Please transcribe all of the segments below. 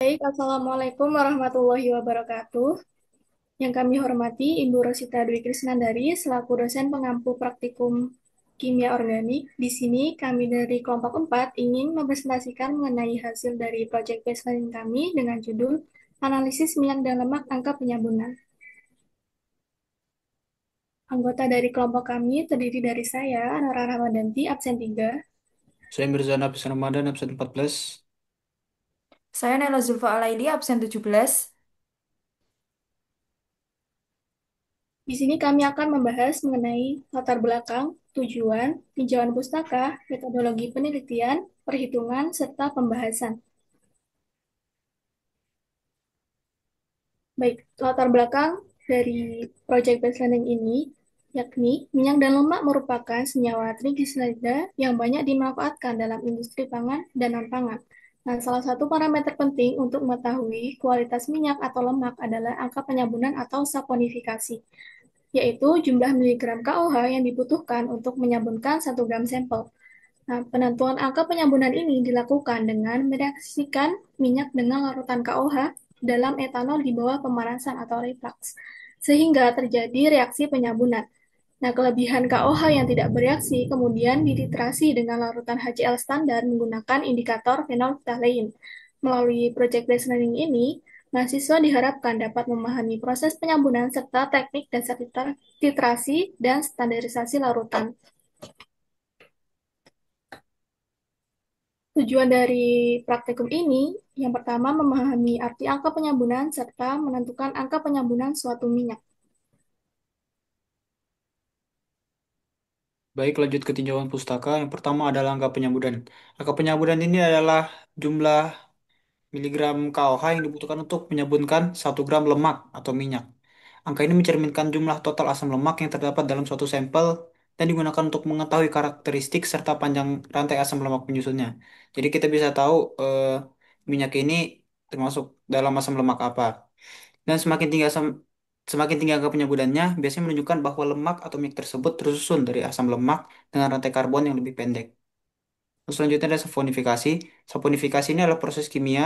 Baik, Assalamualaikum warahmatullahi wabarakatuh. Yang kami hormati Ibu Rosita Dwi Krisnandari selaku dosen pengampu praktikum kimia organik. Di sini kami dari kelompok 4 ingin mempresentasikan mengenai hasil dari project based learning kami dengan judul Analisis Minyak dan Lemak Angka Penyambunan. Anggota dari kelompok kami terdiri dari saya, Nora Ramadanti, absen 3. Saya Mirzana Absen Ramadan, absen 14. Saya Nela Zulfa Alaili, absen 17. Di sini kami akan membahas mengenai latar belakang, tujuan, tinjauan pustaka, metodologi penelitian, perhitungan, serta pembahasan. Baik, latar belakang dari Project Based Learning ini, yakni minyak dan lemak merupakan senyawa trigliserida yang banyak dimanfaatkan dalam industri pangan dan non-pangan. Nah, salah satu parameter penting untuk mengetahui kualitas minyak atau lemak adalah angka penyambunan atau saponifikasi, yaitu jumlah miligram KOH yang dibutuhkan untuk menyambunkan 1 gram sampel. Nah, penentuan angka penyambunan ini dilakukan dengan mereaksikan minyak dengan larutan KOH dalam etanol di bawah pemanasan atau reflux, sehingga terjadi reaksi penyambunan. Nah, kelebihan KOH yang tidak bereaksi kemudian dititrasi dengan larutan HCl standar menggunakan indikator phenolphthalein. Melalui project based learning ini, mahasiswa diharapkan dapat memahami proses penyambunan serta teknik dasar titrasi dan standarisasi larutan. Tujuan dari praktikum ini, yang pertama memahami arti angka penyambunan serta menentukan angka penyambunan suatu minyak. Baik, lanjut ke tinjauan pustaka. Yang pertama adalah angka penyambutan. Angka penyambutan ini adalah jumlah miligram KOH yang dibutuhkan untuk menyambunkan 1 gram lemak atau minyak. Angka ini mencerminkan jumlah total asam lemak yang terdapat dalam suatu sampel dan digunakan untuk mengetahui karakteristik serta panjang rantai asam lemak penyusunnya. Jadi kita bisa tahu minyak ini termasuk dalam asam lemak apa. Dan semakin tinggi angka penyambutannya, biasanya menunjukkan bahwa lemak atau minyak tersebut tersusun dari asam lemak dengan rantai karbon yang lebih pendek. Terus selanjutnya ada saponifikasi. Saponifikasi ini adalah proses kimia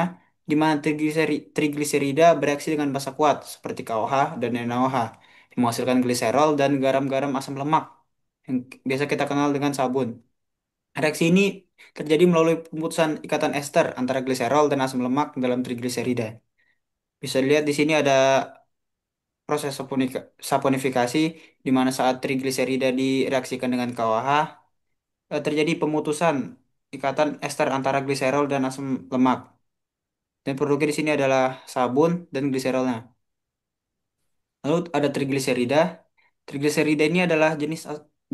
di mana trigliserida bereaksi dengan basa kuat seperti KOH dan NaOH, menghasilkan gliserol dan garam-garam asam lemak yang biasa kita kenal dengan sabun. Reaksi ini terjadi melalui pemutusan ikatan ester antara gliserol dan asam lemak dalam trigliserida. Bisa dilihat di sini ada proses saponifikasi di mana saat trigliserida direaksikan dengan KOH terjadi pemutusan ikatan ester antara gliserol dan asam lemak. Dan produknya di sini adalah sabun dan gliserolnya. Lalu ada trigliserida. Trigliserida ini adalah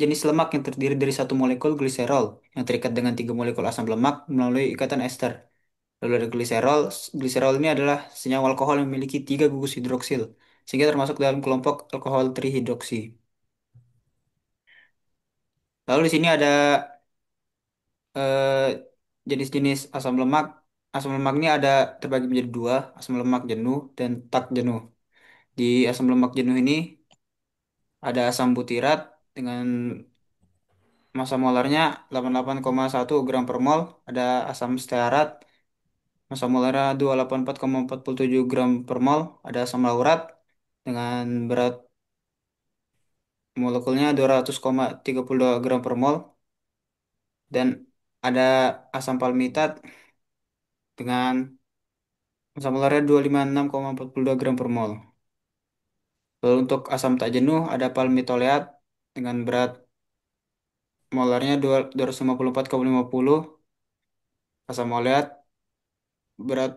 jenis lemak yang terdiri dari satu molekul gliserol yang terikat dengan 3 molekul asam lemak melalui ikatan ester. Lalu ada gliserol. Gliserol ini adalah senyawa alkohol yang memiliki 3 gugus hidroksil, sehingga termasuk dalam kelompok alkohol trihidroksi. Lalu di sini ada eh, jenis-jenis asam lemak. Asam lemak ini ada terbagi menjadi dua, asam lemak jenuh dan tak jenuh. Di asam lemak jenuh ini ada asam butirat dengan massa molarnya 88,1 gram per mol, ada asam stearat, massa molarnya 284,47 gram per mol, ada asam laurat dengan berat molekulnya 200,32 gram per mol, dan ada asam palmitat dengan asam ularnya 256,42 gram per mol. Lalu untuk asam tak jenuh ada palmitoleat dengan berat molarnya 254,50. Asam oleat berat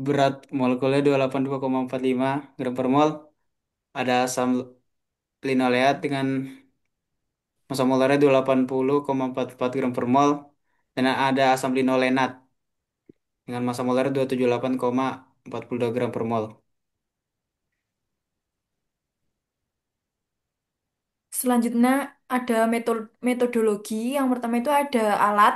berat molekulnya 282,45 gram per mol. Ada asam linoleat dengan massa molarnya 280,44 gram per mol. Dan ada asam linolenat dengan massa molarnya 278,42 gram per mol. Selanjutnya ada metodologi. Yang pertama itu ada alat.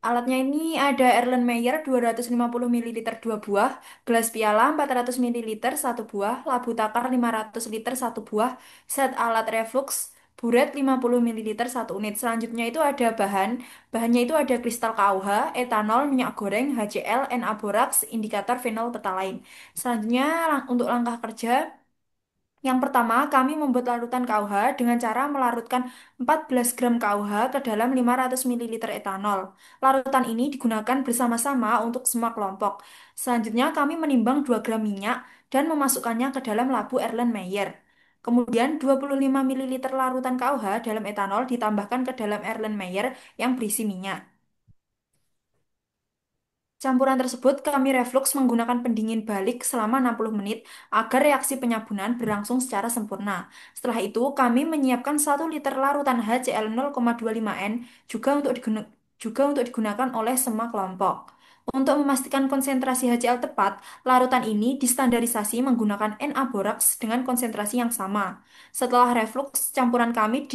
Alatnya ini ada Erlenmeyer 250 ml 2 buah, gelas piala 400 ml 1 buah, labu takar 500 liter 1 buah, set alat reflux Buret 50 ml 1 unit. Selanjutnya itu ada bahan. Bahannya itu ada kristal KUH, etanol, minyak goreng, HCl, NA-boraks, indikator fenol phthalain. Selanjutnya untuk langkah kerja. Yang pertama, kami membuat larutan KUH dengan cara melarutkan 14 gram KUH ke dalam 500 ml etanol. Larutan ini digunakan bersama-sama untuk semua kelompok. Selanjutnya, kami menimbang 2 gram minyak dan memasukkannya ke dalam labu Erlenmeyer. Kemudian, 25 ml larutan KUH dalam etanol ditambahkan ke dalam Erlenmeyer yang berisi minyak. Campuran tersebut kami reflux menggunakan pendingin balik selama 60 menit agar reaksi penyabunan berlangsung secara sempurna. Setelah itu, kami menyiapkan 1 liter larutan HCl 0,25 N juga untuk digunakan oleh semua kelompok. Untuk memastikan konsentrasi HCl tepat, larutan ini distandarisasi menggunakan Na-boraks dengan konsentrasi yang sama. Setelah reflux, campuran kami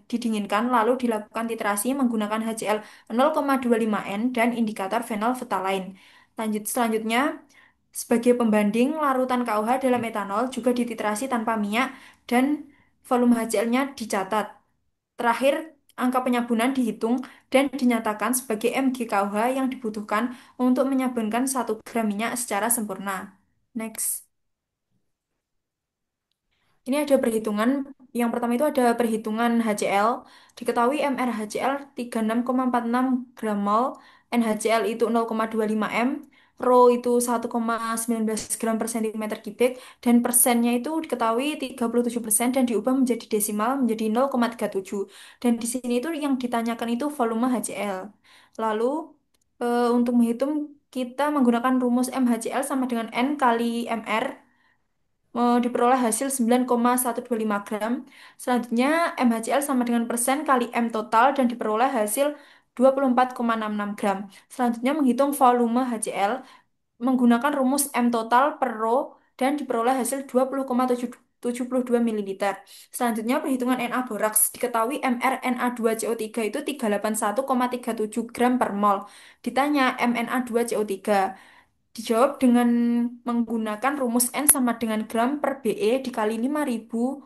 didinginkan lalu dilakukan titrasi menggunakan HCl 0,25 N dan indikator fenol phthalain. Selanjutnya, sebagai pembanding, larutan KUH dalam etanol juga dititrasi tanpa minyak dan volume HCl-nya dicatat. Terakhir, angka penyabunan dihitung dan dinyatakan sebagai mg KUH yang dibutuhkan untuk menyabunkan 1 gram minyak secara sempurna. Next. Ini ada perhitungan. Yang pertama itu ada perhitungan HCl. Diketahui MrHCl 36,46 gram mol, NaCl itu 0,25 m, Rho itu 1,19 gram per centimeter kubik, dan persennya itu diketahui 37% dan diubah menjadi desimal menjadi 0,37. Dan di sini itu yang ditanyakan itu volume HCl. Lalu untuk menghitung kita menggunakan rumus MHCl sama dengan N kali MR diperoleh hasil 9,125 gram. Selanjutnya MHCl sama dengan persen kali M total dan diperoleh hasil 24,66 gram. Selanjutnya menghitung volume HCl menggunakan rumus M total per rho dan diperoleh hasil 20,72 ml. Selanjutnya perhitungan Na boraks diketahui mRNA2CO3 itu 381,37 gram per mol. Ditanya MNA2CO3. Dijawab dengan menggunakan rumus N sama dengan gram per BE dikali 5.000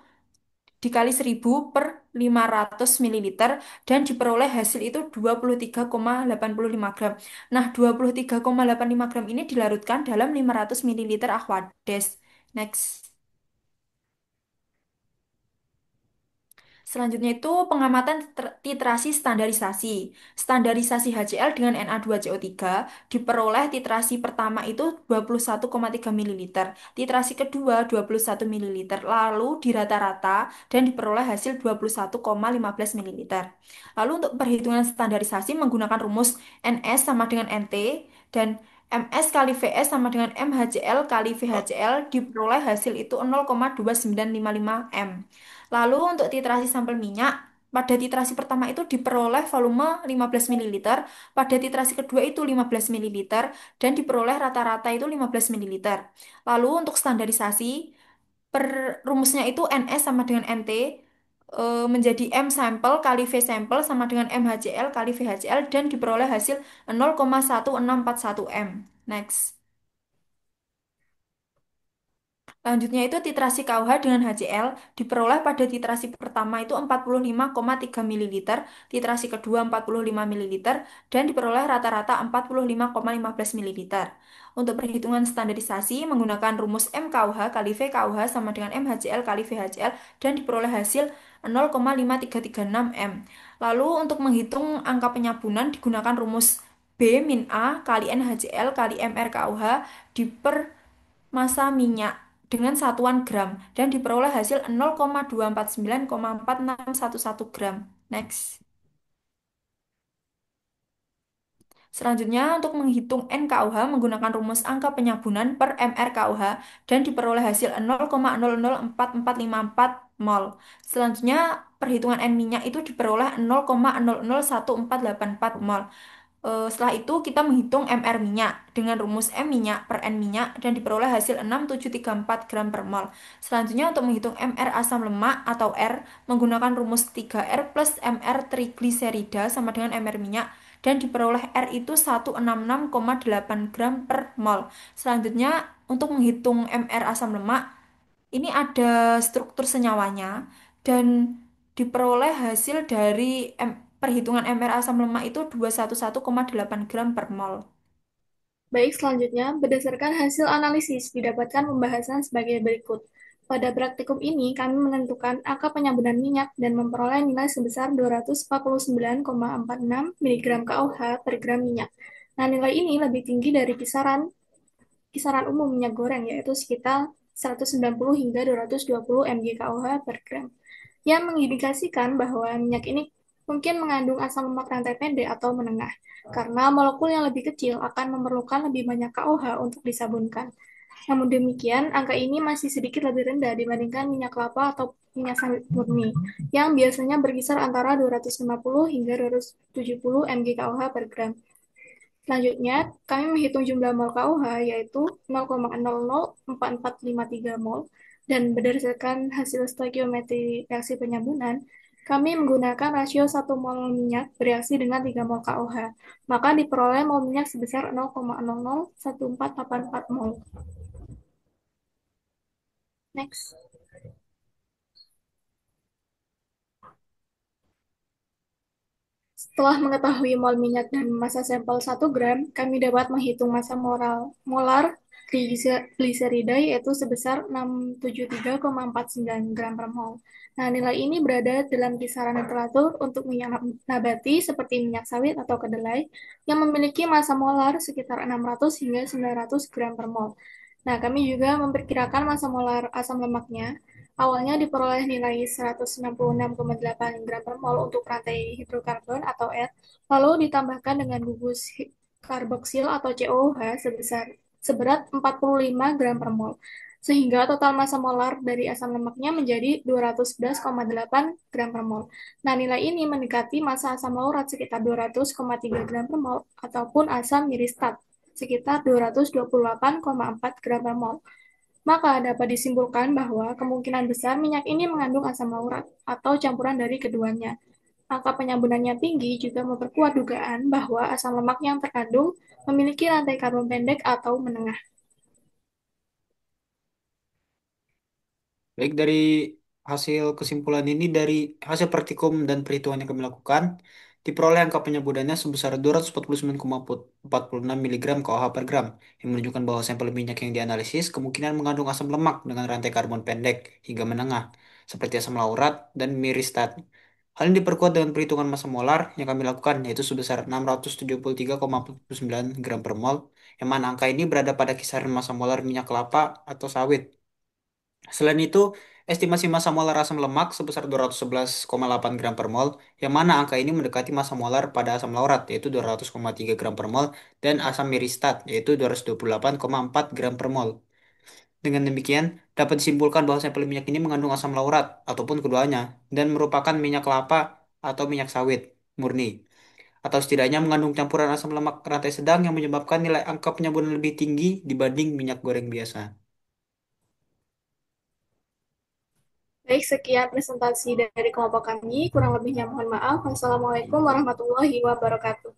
dikali 1.000 per 500 mililiter dan diperoleh hasil itu 23,85 gram. Nah, 23,85 gram ini dilarutkan dalam 500 mililiter Aquades. Next. Selanjutnya itu pengamatan titrasi standarisasi. Standarisasi HCl dengan Na2CO3 diperoleh titrasi pertama itu 21,3 ml, titrasi kedua 21 ml, lalu dirata-rata dan diperoleh hasil 21,15 ml. Lalu untuk perhitungan standarisasi menggunakan rumus NS sama dengan NT dan MS kali VS sama dengan MHCl kali VHCl diperoleh hasil itu 0,2955 M. Lalu untuk titrasi sampel minyak, pada titrasi pertama itu diperoleh volume 15 ml, pada titrasi kedua itu 15 ml, dan diperoleh rata-rata itu 15 ml. Lalu untuk standarisasi, per rumusnya itu NS sama dengan NT, menjadi M sampel kali V sampel sama dengan MHCl kali VHCl, dan diperoleh hasil 0,1641 M. Next. Selanjutnya itu titrasi KUH dengan HCl diperoleh pada titrasi pertama itu 45,3 ml, titrasi kedua 45 ml, dan diperoleh rata-rata 45,15 ml. Untuk perhitungan standarisasi menggunakan rumus MKUH kali VKUH sama dengan MHCl kali VHCl dan diperoleh hasil 0,5336 M. Lalu untuk menghitung angka penyabunan digunakan rumus B min A kali NHCl kali MRKUH diper massa minyak dengan satuan gram dan diperoleh hasil 0,249,4611 gram. Next. Selanjutnya, untuk menghitung NKUH menggunakan rumus angka penyabunan per MRKUH dan diperoleh hasil 0,004454 mol. Selanjutnya, perhitungan N minyak itu diperoleh 0,001484 mol. Setelah itu kita menghitung MR minyak dengan rumus M minyak per N minyak dan diperoleh hasil 6,734 gram per mol. Selanjutnya untuk menghitung MR asam lemak atau R menggunakan rumus 3R plus MR trigliserida sama dengan MR minyak dan diperoleh R itu 166,8 gram per mol. Selanjutnya untuk menghitung MR asam lemak ini ada struktur senyawanya dan diperoleh hasil dari perhitungan MR asam lemak itu 211,8 gram per mol. Baik, selanjutnya, berdasarkan hasil analisis, didapatkan pembahasan sebagai berikut. Pada praktikum ini, kami menentukan angka penyambunan minyak dan memperoleh nilai sebesar 249,46 mg KOH per gram minyak. Nah, nilai ini lebih tinggi dari kisaran umum minyak goreng, yaitu sekitar 190 hingga 220 mg KOH per gram, yang mengindikasikan bahwa minyak ini mungkin mengandung asam lemak rantai pendek atau menengah, karena molekul yang lebih kecil akan memerlukan lebih banyak KOH untuk disabunkan. Namun demikian, angka ini masih sedikit lebih rendah dibandingkan minyak kelapa atau minyak sawit murni, yang biasanya berkisar antara 250 hingga 270 mg KOH per gram. Selanjutnya, kami menghitung jumlah mol KOH, yaitu 0,004453 mol, dan berdasarkan hasil stoikiometri reaksi penyambunan, kami menggunakan rasio 1 mol minyak bereaksi dengan 3 mol KOH, maka diperoleh mol minyak sebesar 0,001484 mol. Next. Setelah mengetahui mol minyak dan massa sampel 1 gram, kami dapat menghitung massa molar trigliserida yaitu sebesar 673,49 gram per mol. Nah, nilai ini berada dalam kisaran yang teratur untuk minyak nabati seperti minyak sawit atau kedelai yang memiliki massa molar sekitar 600 hingga 900 gram per mol. Nah, kami juga memperkirakan massa molar asam lemaknya. Awalnya diperoleh nilai 166,8 gram per mol untuk rantai hidrokarbon atau R, lalu ditambahkan dengan gugus karboksil atau COH seberat 45 gram per mol. Sehingga total massa molar dari asam lemaknya menjadi 211,8 gram per mol. Nah, nilai ini mendekati massa asam laurat sekitar 200,3 gram per mol ataupun asam miristat sekitar 228,4 gram per mol. Maka dapat disimpulkan bahwa kemungkinan besar minyak ini mengandung asam laurat atau campuran dari keduanya. Angka penyambunannya tinggi juga memperkuat dugaan bahwa asam lemak yang terkandung memiliki rantai karbon pendek atau menengah. Baik, dari hasil kesimpulan ini, dari hasil praktikum dan perhitungan yang kami lakukan, diperoleh angka penyambudannya sebesar 249,46 mg KOH per gram, yang menunjukkan bahwa sampel minyak yang dianalisis kemungkinan mengandung asam lemak dengan rantai karbon pendek hingga menengah, seperti asam laurat dan miristat. Hal ini diperkuat dengan perhitungan massa molar yang kami lakukan, yaitu sebesar 673,49 gram per mol, yang mana angka ini berada pada kisaran massa molar minyak kelapa atau sawit. Selain itu, estimasi massa molar asam lemak sebesar 211,8 gram per mol, yang mana angka ini mendekati massa molar pada asam laurat, yaitu 200,3 gram per mol, dan asam miristat, yaitu 228,4 gram per mol. Dengan demikian, dapat disimpulkan bahwa sampel minyak ini mengandung asam laurat, ataupun keduanya, dan merupakan minyak kelapa atau minyak sawit murni, atau setidaknya mengandung campuran asam lemak rantai sedang yang menyebabkan nilai angka penyambunan lebih tinggi dibanding minyak goreng biasa. Baik, sekian presentasi dari kelompok kami. Kurang lebihnya mohon maaf. Wassalamualaikum warahmatullahi wabarakatuh.